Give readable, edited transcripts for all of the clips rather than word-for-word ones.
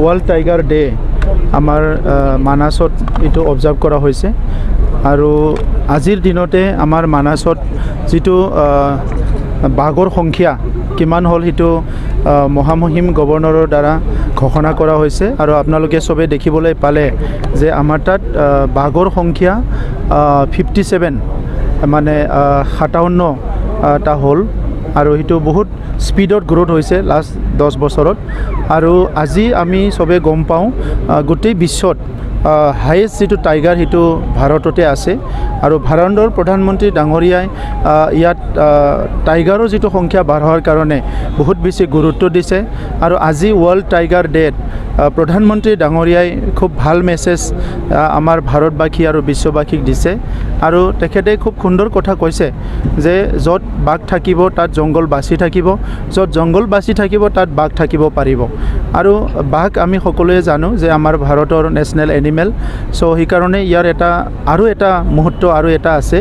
world tiger day আমাৰ মানাছত এইটো observe কৰা হৈছে আৰু আজিৰ দিনতে আমাৰ মানাছত যিটো বাঘৰ সংখ্যা কিমান হ'ল সেইটো মহামহিম গভৰ্ণৰৰ দ্বাৰা ঘোষণা কৰা হৈছে আৰু আপোনালোকে সবে দেখিবলৈ পালে যে আমাৰ তাত বাঘৰ সংখ্যা 57 মানে 57টা হ'ল আৰু সেইটো বহুত স্পীডত গ্ৰোথ হৈছে লাষ্ট 10 বছৰত আৰু আজি আমি সবে গম পাওঁ গোটেই বিশ্বত হাইয়েষ্ট যিটো টাইগাৰ সেইটো ভাৰততে আছে আৰু ভাৰতৰ প্ৰধানমন্ত্ৰী ডাঙৰীয়াই ইয়াত টাইগাৰৰ যিটো সংখ্যা বঢ়াৰ কাৰণে বহুত বেছি গুৰুত্ব দিছে আৰু আজি ৱৰ্ল্ড টাইগাৰ ডেত প্ৰধানমন্ত্ৰী ডাঙৰীয়াই খুব ভাল মেছেজ আমাৰ ভাৰতবাসী আৰু বিশ্ববাসীক দিছে আৰু তেখেতে খুব সুন্দৰ কথা কৈছে যে য'ত বাঘ থাকিব তাত জংগল বাচি থাকিব য'ত জংগল বাচি থাকিব তাত বাঘ থাকিব পাৰিব আৰু বাঘ আমি সকলোৱে জানো যে আমাৰ ভাৰতৰ নেশ্যনেল এনিমেল সো সেইকাৰণে ইয়াৰ এটা মুহূৰ্ত আৰু এটা আছে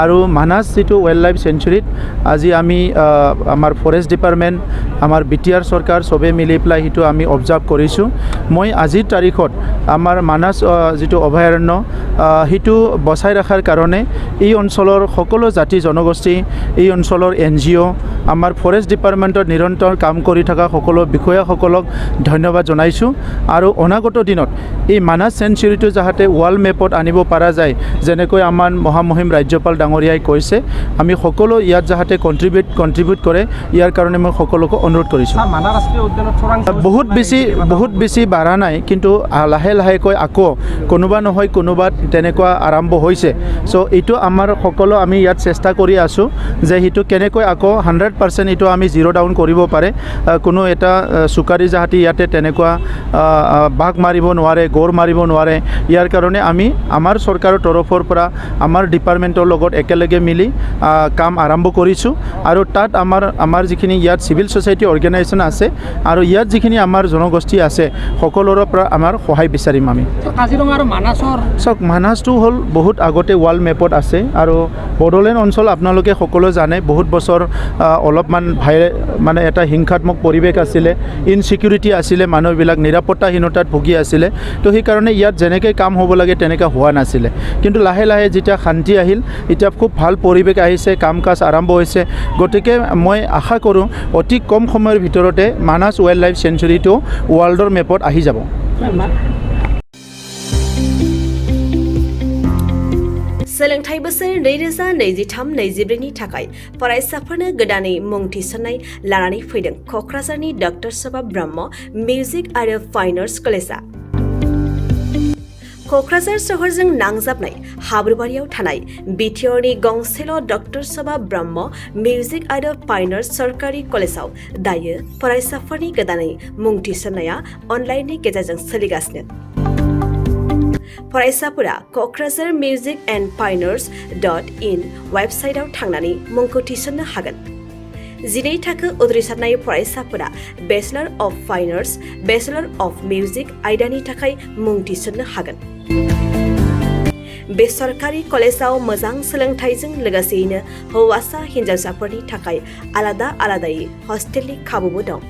আৰু মানাস যিটো ৱাইল্ড লাইফ চেঞ্চুৰীত আজি আমি আমাৰ ফৰেষ্ট ডিপাৰ্টমেণ্ট আমাৰ বিটিআৰ চৰকাৰ সবে মিলি পেলাই সেইটো আমি অবজাৰ্ভ কৰিছোঁ মই আজিৰ তাৰিখত আমাৰ মানাস যিটো অভয়াৰণ্য সেইটো বচাই ৰখাৰ কাৰণে এই অঞ্চলৰ সকলো জাতি জনগোষ্ঠী এই অঞ্চলৰ NGO আমাৰ ফৰেষ্ট ডিপাৰ্টমেণ্টত নিৰন্তৰ কাম কৰি থকা সকলো বিষয়াসকলক ধন্যবাদ জনাইছোঁ আৰু অনাগত দিনত এই মানাস চেঞ্চুৰীটো যাতে ৱাৰ্ল্ড মেপত আনিব পৰা যায় যেনেকৈ আমাৰ মহামহিম ৰাজ্যপাল ডাঙৰীয়াই কৈছে আমি সকলো ইয়াত যাতে কন্ট্ৰিবিউট কৰে ইয়াৰ কাৰণে মই সকলোকে অনুৰোধ কৰিছোঁ বহুত বেছি বাঢ়া নাই কিন্তু লাহে লাহেকৈ আকৌ কোনোবা নহয় কোনোবা তেনেকুৱা আৰম্ভ হৈছে সো এইটো আমাৰ সকলো আমি ইয়াত চেষ্টা কৰি আছোঁ যে সেইটো কেনেকৈ আকৌ 100% এইটো আমি জিৰ' ডাউন কৰিব পাৰে কোনো এটা চুকাৰী জাতি ইয়াতে তেনেকুৱা বাঘ মাৰিব নোৱাৰে গড় মাৰিব নোৱাৰে ইয়াৰ কাৰণে আমি আমাৰ চৰকাৰৰ তৰফৰ পৰা আমাৰ ডিপাৰ্টমেণ্টৰ লগত একেলগে মিলি কাম আৰম্ভ কৰিছোঁ আৰু তাত আমাৰ যিখিনি ইয়াত চিভিল ছ'চাইটি অৰ্গেনাইজেশ্যন আছে আৰু ইয়াত যিখিনি আমাৰ জনগোষ্ঠী আছে সকলোৰে পৰা আমাৰ সহায় বিচাৰিম আমি কাজিৰঙা আৰু মানাসৰ চাওক মানাসটো হ'ল বহুত আগতে ৱাৰ্ল্ড মেপত আছে আৰু বড়োলেণ্ড অঞ্চল আপোনালোকে সকলোৱে জানে বহুত বছৰ অলপমান মানে এটা হিংসাত্মক পৰিৱেশ আছিলে ইনচিকিউৰিটি আছিলে মানুহবিলাক নিৰাপত্তাহীনতাত ভুগি আছিলে তো সেইকাৰণে ইয়াত যেনেকৈ কাম হ'ব লাগে তেনেকৈ হোৱা নাছিলে কিন্তু লাহে লাহে যেতিয়া শান্তি আহিল এতিয়া খুব ভাল পৰিৱেশ আহিছে কাম কাজ আৰম্ভ হৈছে গতিকে মই আশা কৰোঁ অতি কম সময়ৰ ভিতৰতে মানাস ৱাইল্ড লাইফ চেঞ্চুৰীটো ৱৰ্ল্ডৰ মেপত আহি যাব सोलोंथाइ बोसोर 2023-24 नि थाखाय फरायसाफोरनो गोदानै मुं थिसननाय लानानै फैदों क'क्राझारनि डक्टर सभा ब्रह्म मिउजिक आरो फाइन आर्ट्स कलेजआ क'क्राझार सहरजों नांजाबनाय हाब्रुबारियाव थानाय बिटिआरनि गंसेल' डक्टर सभा ब्रह्म मिउजिक आरो फाइन आर्ट्स सरकारि कलेजआव दायो फरायसाफोरनि गोदानै मुं थिसननाया अनलाइननि गेजेरजों सोलिगासिनो फरायसाफोरा क'क्राझार मिउजिक एन्ड फाइन आर्ट्स.in वेबसाइटआव थांनानै मुंखौ थिसननो हागोन 12 थाखो उद्रिसारनाय फरायसाफोरा bachelor of fine arts bachelor of music आयदानि थाखाय मुं थिसननो हागोन बे सरकारि कलेजआव मोजां सोलोंथाइजों लोगोसेयैनो हौवासा हिन्जावसाफोरनि थाखाय आलादा आलादायै हस्टेलनि खाबुबो दं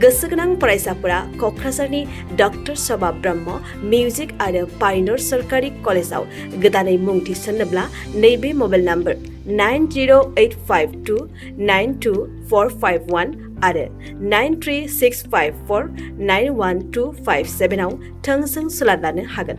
गोसो गोनां फरायसाफोरा क'क्राझारनि डक्टर सभा ब्रह्म मिउजिक आरो फाइन आर्ट्स सरकारि कलेजआव गोदानै मुं थिसननोब्ला नैबे मबाइल नम्बर 9085292451 आरो 93654912557 आव थोंजों सोलाद लानो हागोन